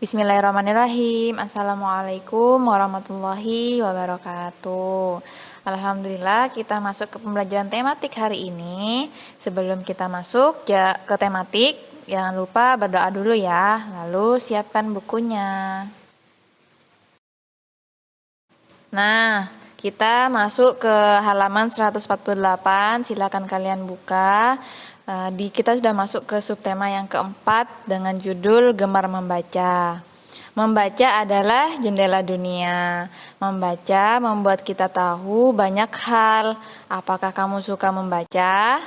Bismillahirrahmanirrahim. Assalamualaikum warahmatullahi wabarakatuh. Alhamdulillah kita masuk ke pembelajaran tematik hari ini. Sebelum kita masuk ke tematik, jangan lupa berdoa dulu ya. Lalu siapkan bukunya. Nah, kita masuk ke halaman 148. Silakan kalian buka. Kita sudah masuk ke subtema yang keempat dengan judul Gemar Membaca. Membaca adalah jendela dunia. Membaca membuat kita tahu banyak hal. Apakah kamu suka membaca?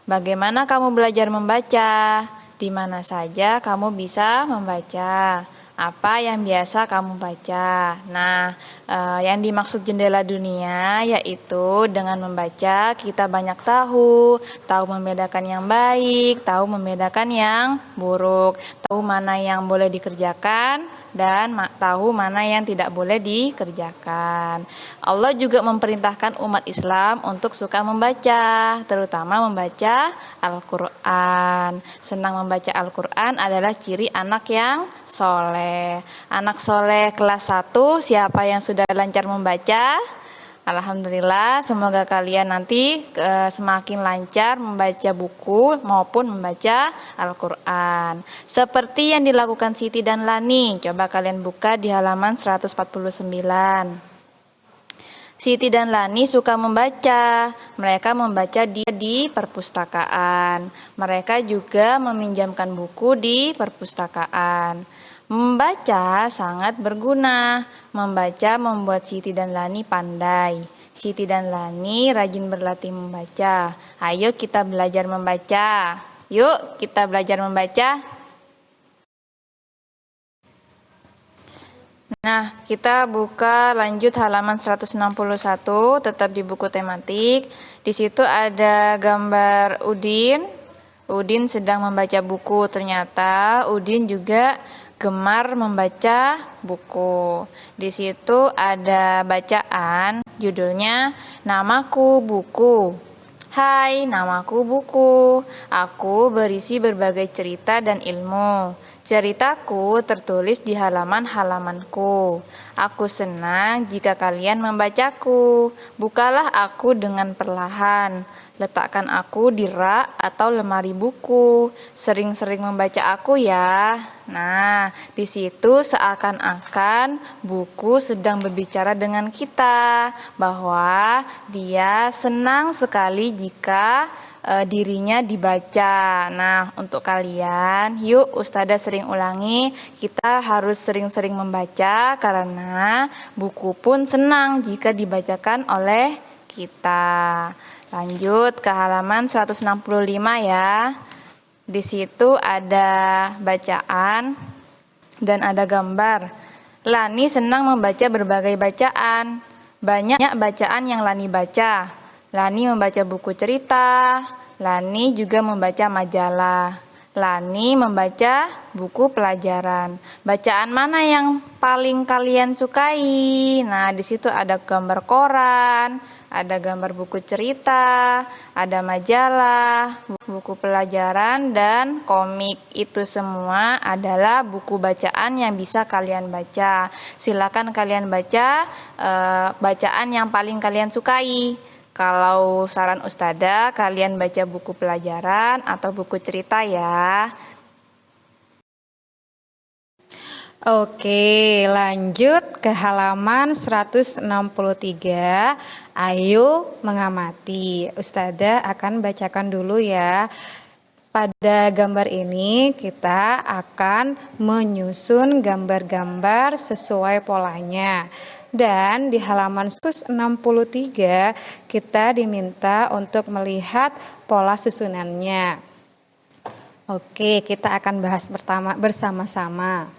Bagaimana kamu belajar membaca? Di mana saja kamu bisa membaca? Apa yang biasa kamu baca? Nah, yang dimaksud jendela dunia yaitu dengan membaca kita banyak tahu membedakan yang baik, tahu membedakan yang buruk, tahu mana yang boleh dikerjakan dan tahu mana yang tidak boleh dikerjakan. Allah juga memerintahkan umat Islam untuk suka membaca, terutama membaca Al-Quran. Senang membaca Al-Quran adalah ciri anak yang soleh. Anak soleh kelas 1, siapa yang sudah lancar membaca? Alhamdulillah, semoga kalian nanti semakin lancar membaca buku maupun membaca Al-Quran. Seperti yang dilakukan Siti dan Lani. Coba kalian buka di halaman 149. Siti dan Lani suka membaca. Mereka membaca di perpustakaan. Mereka juga meminjamkan buku di perpustakaan. Membaca sangat berguna. Membaca membuat Siti dan Lani pandai. Siti dan Lani rajin berlatih membaca. Ayo kita belajar membaca. Yuk kita belajar membaca. Nah, kita buka lanjut halaman 161, tetap di buku tematik. Di situ ada gambar Udin. Udin sedang membaca buku. Ternyata Udin juga gemar membaca buku. Di situ ada bacaan, judulnya Namaku Buku. Hai, namaku Buku. Aku berisi berbagai cerita dan ilmu. Ceritaku tertulis di halaman-halamanku. Aku senang jika kalian membacaku. Bukalah aku dengan perlahan. Letakkan aku di rak atau lemari buku. Sering-sering membaca aku ya. Nah, di situ seakan-akan buku sedang berbicara dengan kita bahwa dia senang sekali jika dirinya dibaca. Nah, untuk kalian, yuk Ustazah sering ulangi, kita harus sering-sering membaca karena buku pun senang jika dibacakan oleh kita. Lanjut ke halaman 165 ya. Di situ ada bacaan dan ada gambar. Lani senang membaca berbagai bacaan. Banyak bacaan yang Lani baca. Lani membaca buku cerita. Lani juga membaca majalah. Lani membaca buku pelajaran. Bacaan mana yang paling kalian sukai? Nah, di situ ada gambar koran, ada gambar buku cerita, ada majalah, buku pelajaran, dan komik. Itu semua adalah buku bacaan yang bisa kalian baca. Silakan kalian baca bacaan yang paling kalian sukai. Kalau saran Ustazah, kalian baca buku pelajaran atau buku cerita ya. Oke, lanjut ke halaman 163. Ayo mengamati. Ustazah akan bacakan dulu ya. Pada gambar ini kita akan menyusun gambar-gambar sesuai polanya. Dan di halaman 163 kita diminta untuk melihat pola susunannya. Oke, kita akan bahas bersama-sama.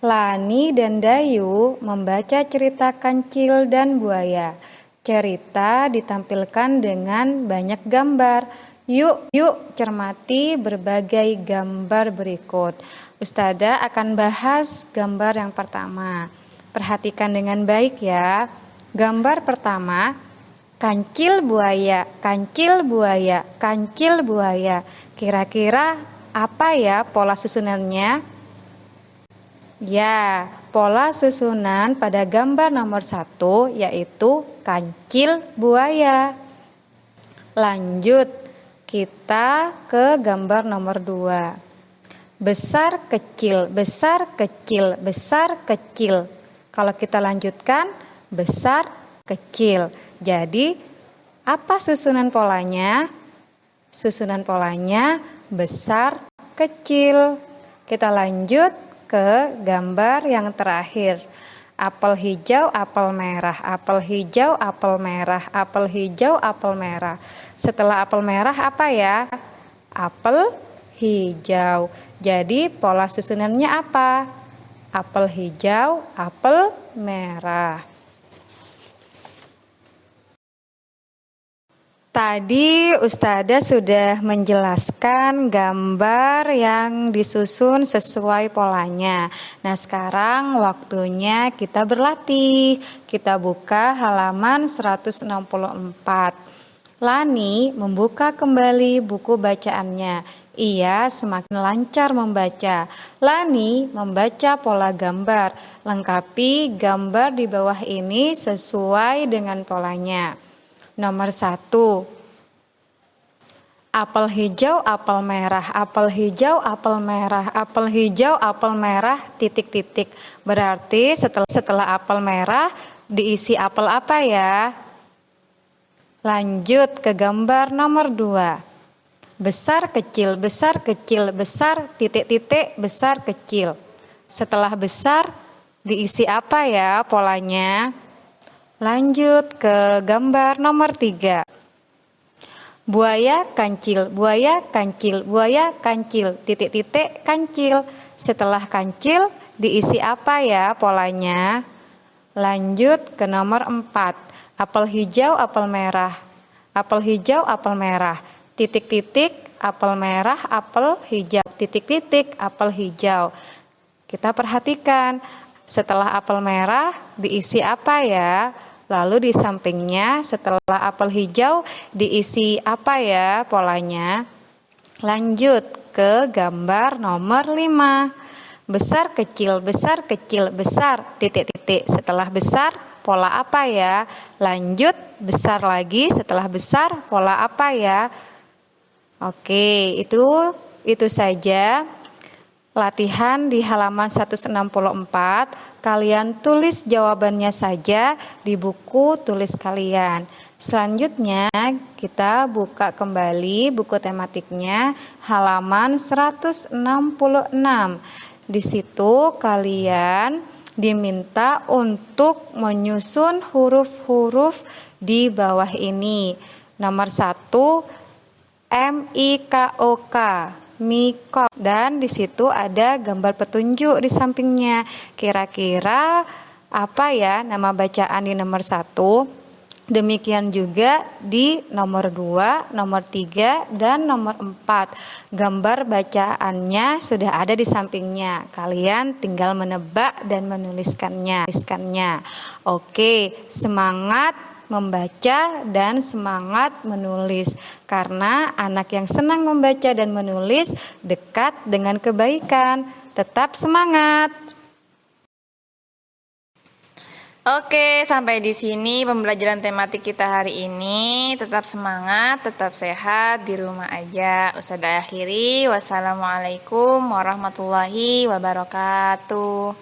Lani dan Dayu membaca cerita Kancil dan Buaya. Cerita ditampilkan dengan banyak gambar. Yuk cermati berbagai gambar berikut. Ustazah akan bahas gambar yang pertama. Perhatikan dengan baik ya. Gambar pertama, kancil buaya, kancil buaya, kancil buaya. Kira-kira apa ya pola susunannya? Ya, pola susunan pada gambar nomor 1 yaitu kancil buaya. Lanjut, kita ke gambar nomor 2. Besar kecil, besar kecil, besar kecil. Kalau kita lanjutkan, besar kecil. Jadi, apa susunan polanya? Susunan polanya besar kecil. Kita lanjut ke gambar yang terakhir. Apel hijau, apel merah, apel hijau, apel merah, apel hijau, apel merah. Setelah apel merah apa ya? Apel hijau. Jadi pola susunannya apa? Apel hijau, apel merah. Tadi Ustazah sudah menjelaskan gambar yang disusun sesuai polanya. Nah, sekarang waktunya kita berlatih. Kita buka halaman 164. Lani membuka kembali buku bacaannya. Ia semakin lancar membaca. Lani membaca pola gambar. Lengkapi gambar di bawah ini sesuai dengan polanya. Nomor 1. Apel hijau, apel merah, apel hijau, apel merah, apel hijau, apel merah, titik-titik. Berarti setelah apel merah diisi apel apa ya? Lanjut ke gambar nomor 2. Besar kecil, besar kecil, besar, titik-titik, besar kecil. Setelah besar diisi apa ya polanya? Lanjut ke gambar nomor 3. Buaya kancil, buaya kancil, buaya kancil, titik-titik kancil. Setelah kancil diisi apa ya polanya? Lanjut ke nomor 4. Apel hijau, apel merah. Apel hijau, apel merah. Titik-titik, apel merah, apel hijau. Titik-titik, apel hijau. Kita perhatikan, setelah apel merah diisi apa ya? Lalu di sampingnya setelah apel hijau diisi apa ya polanya? Lanjut ke gambar nomor 5. Besar kecil, besar kecil, besar, titik-titik. Setelah besar pola apa ya? Lanjut besar lagi, setelah besar pola apa ya? Oke, itu saja latihan di halaman 164. Kalian tulis jawabannya saja di buku tulis kalian. Selanjutnya kita buka kembali buku tematiknya halaman 166. Di situ kalian diminta untuk menyusun huruf-huruf di bawah ini. Nomor 1 MIKOK, mikot, dan di situ ada gambar petunjuk di sampingnya. Kira-kira apa ya nama bacaan di nomor 1? Demikian juga di nomor 2, nomor 3, dan nomor 4. Gambar bacaannya sudah ada di sampingnya. Kalian tinggal menebak dan menuliskannya. Oke, semangat membaca dan semangat menulis, karena anak yang senang membaca dan menulis dekat dengan kebaikan. Tetap semangat. Oke, sampai di sini pembelajaran tematik kita hari ini. Tetap semangat, tetap sehat, di rumah aja. Ustazah akhiri, wassalamualaikum warahmatullahi wabarakatuh.